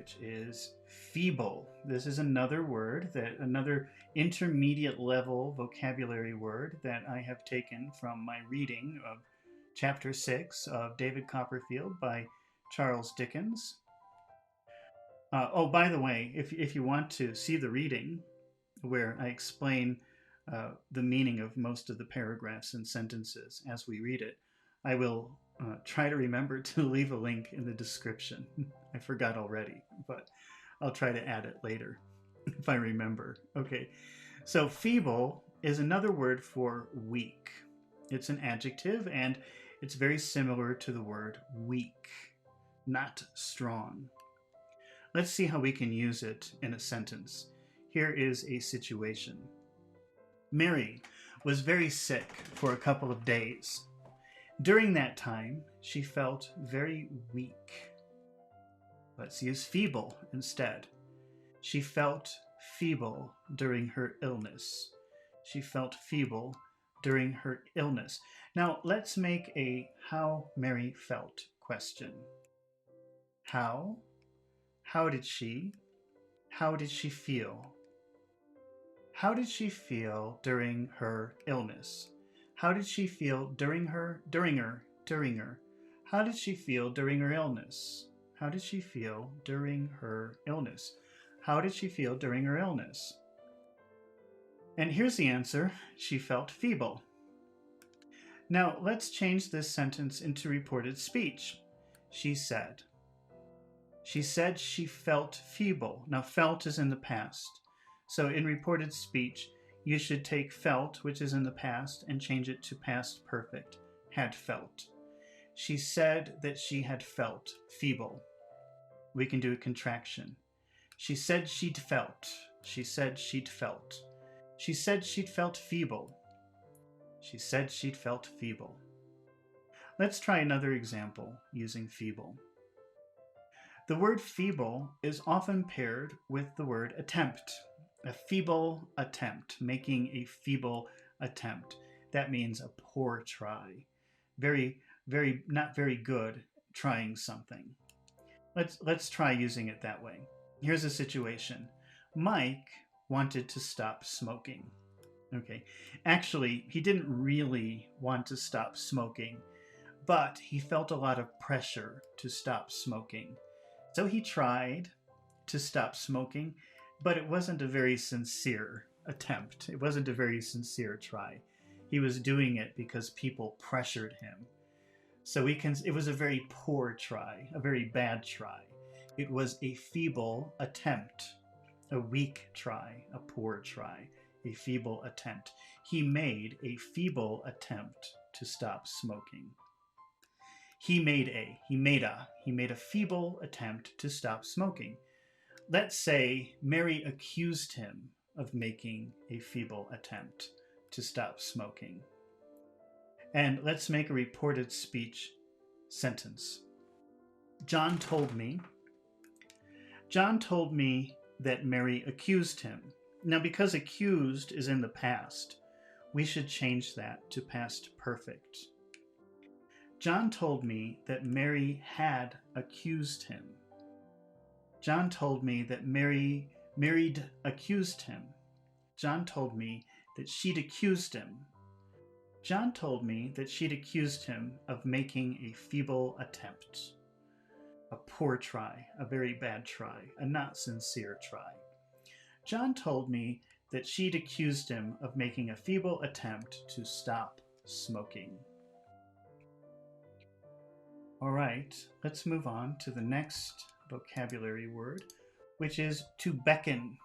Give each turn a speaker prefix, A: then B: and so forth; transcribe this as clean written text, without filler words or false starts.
A: which is feeble. This is another word, another intermediate level vocabulary word that I have taken from my reading of Chapter 6 of David Copperfield by Charles Dickens. Oh, by the way, if you want to see the reading where I explain the meaning of most of the paragraphs and sentences as we read it, I will try to remember to leave a link in the description. I forgot already, but I'll try to add it later if I remember. Okay, so feeble is another word for weak. It's an adjective and it's very similar to the word weak, not strong. Let's see how we can use it in a sentence. Here is a situation. Mary was very sick for a couple of days. During that time, she felt very weak. Let's use feeble instead. She felt feeble during her illness. She felt feeble during her illness. Now, let's make a how Mary felt question. How? How did she? How did she feel? How did she feel during her illness? How did she feel during her? How did she feel during her illness? How did she feel during her illness? How did she feel during her illness? And here's the answer. She felt feeble. Now let's change this sentence into reported speech. She said. She said she felt feeble. Now felt is in the past. So in reported speech, you should take felt, which is in the past, and change it to past perfect, had felt. She said that she had felt feeble. We can do a contraction. She said she'd felt. She said she'd felt. She said she'd felt feeble. She said she'd felt feeble. Let's try another example using feeble. The word feeble is often paired with the word attempt. A feeble attempt, making a feeble attempt. That means a poor try. Not very good trying something. Let's try using it that way. Here's a situation. Mike wanted to stop smoking. Okay, actually, he didn't really want to stop smoking, but he felt a lot of pressure to stop smoking. So he tried to stop smoking, but it wasn't a very sincere attempt. It wasn't a very sincere try. He was doing it because people pressured him. So it was a very poor try, a very bad try. It was a feeble attempt, a weak try, a poor try, a feeble attempt. He made a feeble attempt to stop smoking. He made a feeble attempt to stop smoking. Let's say Mary accused him of making a feeble attempt to stop smoking. And let's make a reported speech sentence. John told me that Mary accused him. Now, because accused is in the past, we should change that to past perfect. John told me that Mary had accused him. John told me that Mary'd accused him. John told me that she'd accused him. John told me that she'd accused him of making a feeble attempt. A poor try, a very bad try, a not sincere try. John told me that she'd accused him of making a feeble attempt to stop smoking. All right, let's move on to the next vocabulary word, which is to beckon.